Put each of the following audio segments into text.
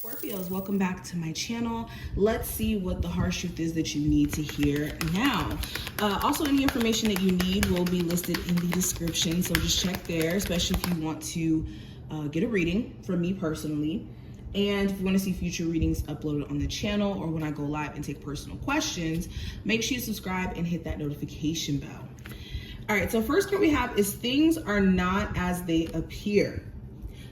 Scorpios, welcome back to my channel. Let's see what the harsh truth is that you need to hear now. Also, any information that you need will be listed in the description, so just check there, especially if you want to get a reading from me personally. And if you want to see future readings uploaded on the channel or when I go live and take personal questions, make sure you subscribe and hit that notification bell. All right, so first what we have is things are not as they appear.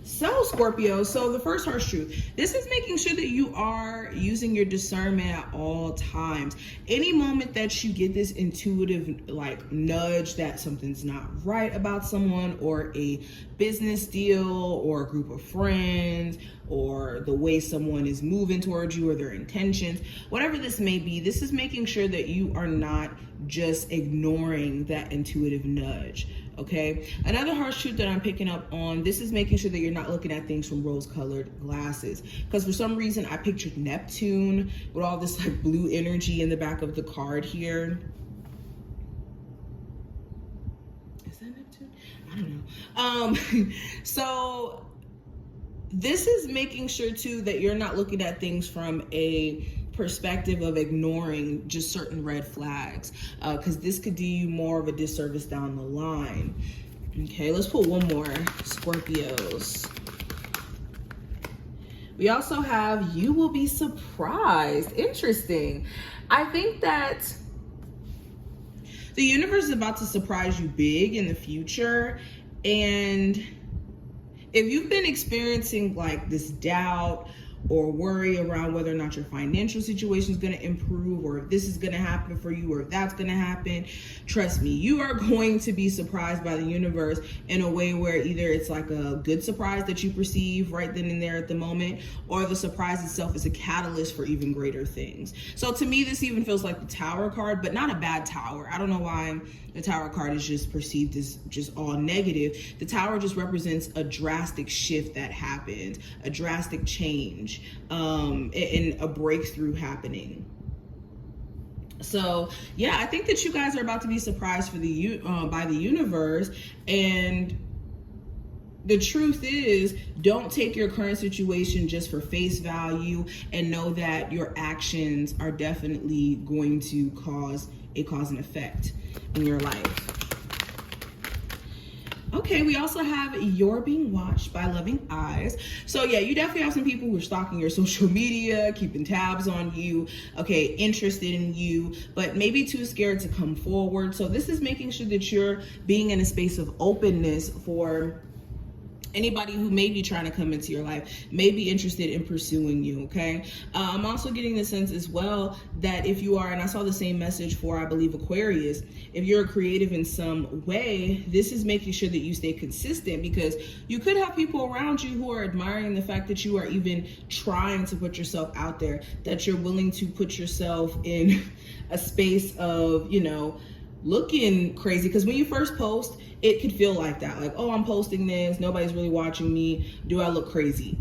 So Scorpio, so the first harsh truth, this is making sure that you are using your discernment at all times. Any moment that you get this intuitive like nudge that something's not right about someone or a business deal or a group of friends or the way someone is moving towards you or their intentions, whatever this may be, this is making sure that you are not just ignoring that intuitive nudge. Okay, another harsh truth that I'm picking up on, this is making sure that you're not looking at things from rose-colored glasses, because for some reason I pictured Neptune with all this like blue energy in the back of the card here. Is that Neptune? I don't know. So this is making sure too that you're not looking at things from a perspective of ignoring just certain red flags, because this could do you more of a disservice down the line. Okay, let's pull one more, Scorpios. We also have you will be surprised. Interesting. I think that the universe is about to surprise you big in the future, and if you've been experiencing like this doubt or worry around whether or not your financial situation is going to improve, or if this is going to happen for you, or if that's going to happen, trust me, you are going to be surprised by the universe in a way where either it's like a good surprise that you perceive right then and there at the moment, or the surprise itself is a catalyst for even greater things. So to me, this even feels like the Tower card, but not a bad Tower. I don't know why the Tower card is just perceived as just all negative. The Tower just represents a drastic shift that happened, a drastic change, and a breakthrough happening. So yeah, I think that you guys are about to be surprised by the universe. And the truth is, don't take your current situation just for face value, and know that your actions are definitely going to cause and effect in your life. Okay, we also have you're being watched by loving eyes. So yeah, you definitely have some people who are stalking your social media, keeping tabs on you, okay, interested in you, but maybe too scared to come forward. So this is making sure that you're being in a space of openness for anybody who may be trying to come into your life, may be interested in pursuing you, okay? I'm also getting the sense as well that if you are, and I saw the same message for, I believe, Aquarius, if you're creative in some way, this is making sure that you stay consistent, because you could have people around you who are admiring the fact that you are even trying to put yourself out there, that you're willing to put yourself in a space of, you know, looking crazy. Because when you first post, it could feel like that, like, oh, I'm posting this, nobody's really watching me, do I look crazy?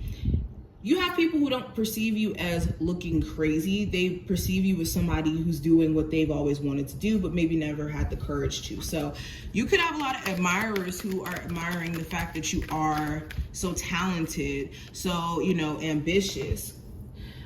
You have people who don't perceive you as looking crazy. They perceive you as somebody who's doing what they've always wanted to do, but maybe never had the courage to. So you could have a lot of admirers who are admiring the fact that you are so talented, so, you know, ambitious.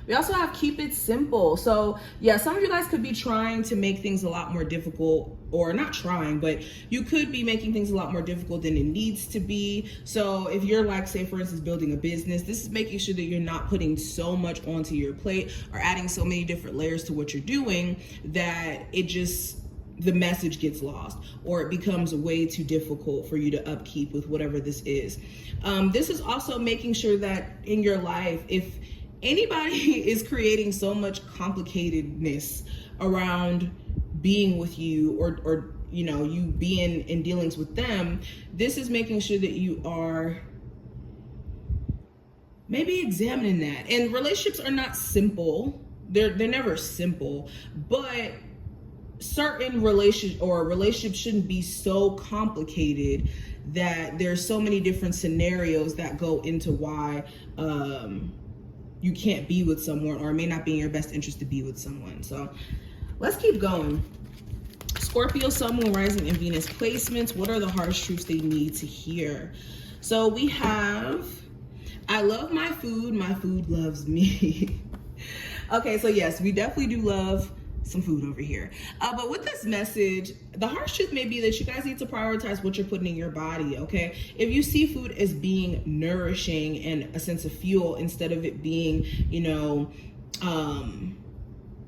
We also have keep it simple. So yeah, some of you guys could be trying to make things a lot more difficult, or not trying, but you could be making things a lot more difficult than it needs to be. So if you're like, say for instance, building a business, this is making sure that you're not putting so much onto your plate or adding so many different layers to what you're doing that it just, the message gets lost, or it becomes way too difficult for you to upkeep with whatever this is. This is also making sure that in your life, if anybody is creating so much complicatedness around being with you, or you know, you being in dealings with them, this is making sure that you are maybe examining that. And relationships are not simple. They're never simple, but certain relationships shouldn't be so complicated that there's so many different scenarios that go into why you can't be with someone, or it may not be in your best interest to be with someone. So let's keep going. Scorpio, Sun, Moon, Rising, and Venus placements. What are the harsh truths they need to hear? So we have I love my food loves me. Okay, so yes, we definitely do love some food over here. But with this message, the harsh truth may be that you guys need to prioritize what you're putting in your body, okay? If you see food as being nourishing and a sense of fuel instead of it being, you know,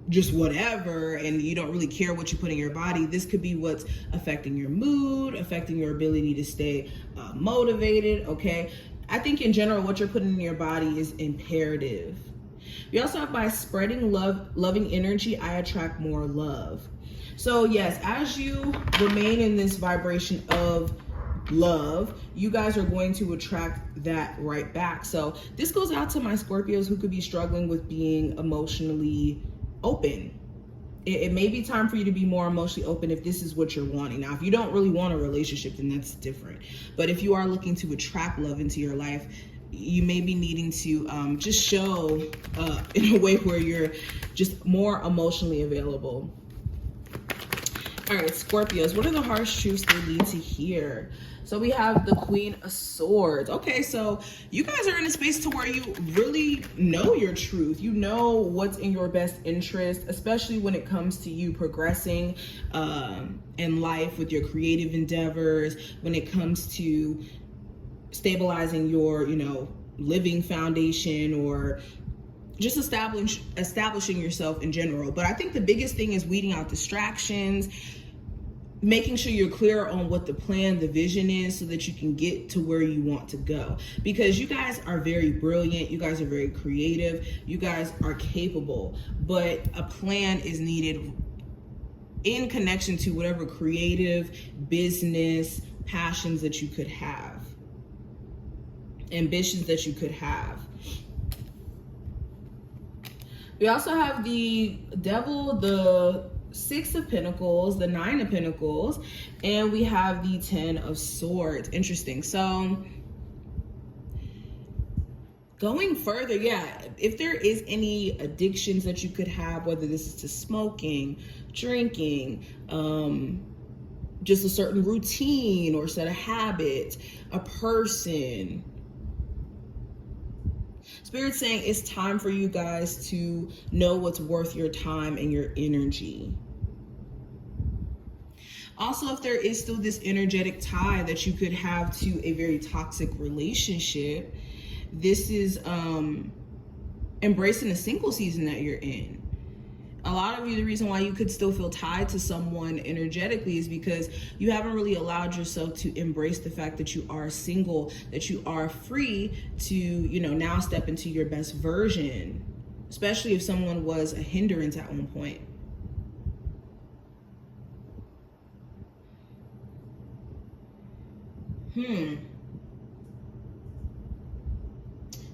just whatever, and you don't really care what you put in your body, this could be what's affecting your mood, affecting your ability to stay motivated, okay? I think in general, what you're putting in your body is imperative. We also have, by spreading loving energy, I attract more love. So yes, as you remain in this vibration of love, you guys are going to attract that right back. So this goes out to my Scorpios who could be struggling with being emotionally open. It may be time for you to be more emotionally open if this is what you're wanting. Now, if you don't really want a relationship, then that's different. But if you are looking to attract love into your life, you may be needing to just show in a way where you're just more emotionally available. All right, Scorpios, what are the harsh truths they need to hear? So we have the Queen of Swords. Okay, so you guys are in a space to where you really know your truth. You know what's in your best interest, especially when it comes to you progressing in life with your creative endeavors, when it comes to stabilizing your, you know, living foundation, or just establishing yourself in general. But I think the biggest thing is weeding out distractions, making sure you're clear on what the plan, the vision is, so that you can get to where you want to go. Because you guys are very brilliant, you guys are very creative, you guys are capable, but a plan is needed in connection to whatever creative, business, passions that you could have, ambitions that you could have. We also have the Devil, the Six of Pentacles, the Nine of Pentacles, and we have the Ten of Swords. Interesting. So going further, yeah, if there is any addictions that you could have, whether this is to smoking, drinking, just a certain routine or set of habits, a person, Spirit's saying it's time for you guys to know what's worth your time and your energy. Also, if there is still this energetic tie that you could have to a very toxic relationship, this is embracing the single season that you're in. A lot of you, the reason why you could still feel tied to someone energetically is because you haven't really allowed yourself to embrace the fact that you are single, that you are free to, you know, now step into your best version, especially if someone was a hindrance at one point.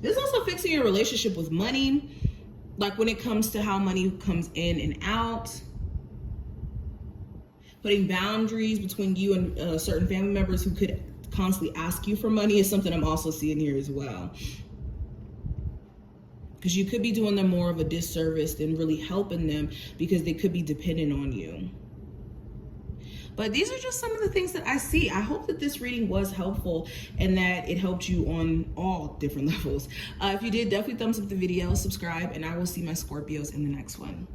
This is also fixing your relationship with money. Like when it comes to how money comes in and out, putting boundaries between you and certain family members who could constantly ask you for money is something I'm also seeing here as well. Because you could be doing them more of a disservice than really helping them, because they could be dependent on you. But these are just some of the things that I see. I hope that this reading was helpful and that it helped you on all different levels. If you did, definitely thumbs up the video, subscribe, and I will see my Scorpios in the next one.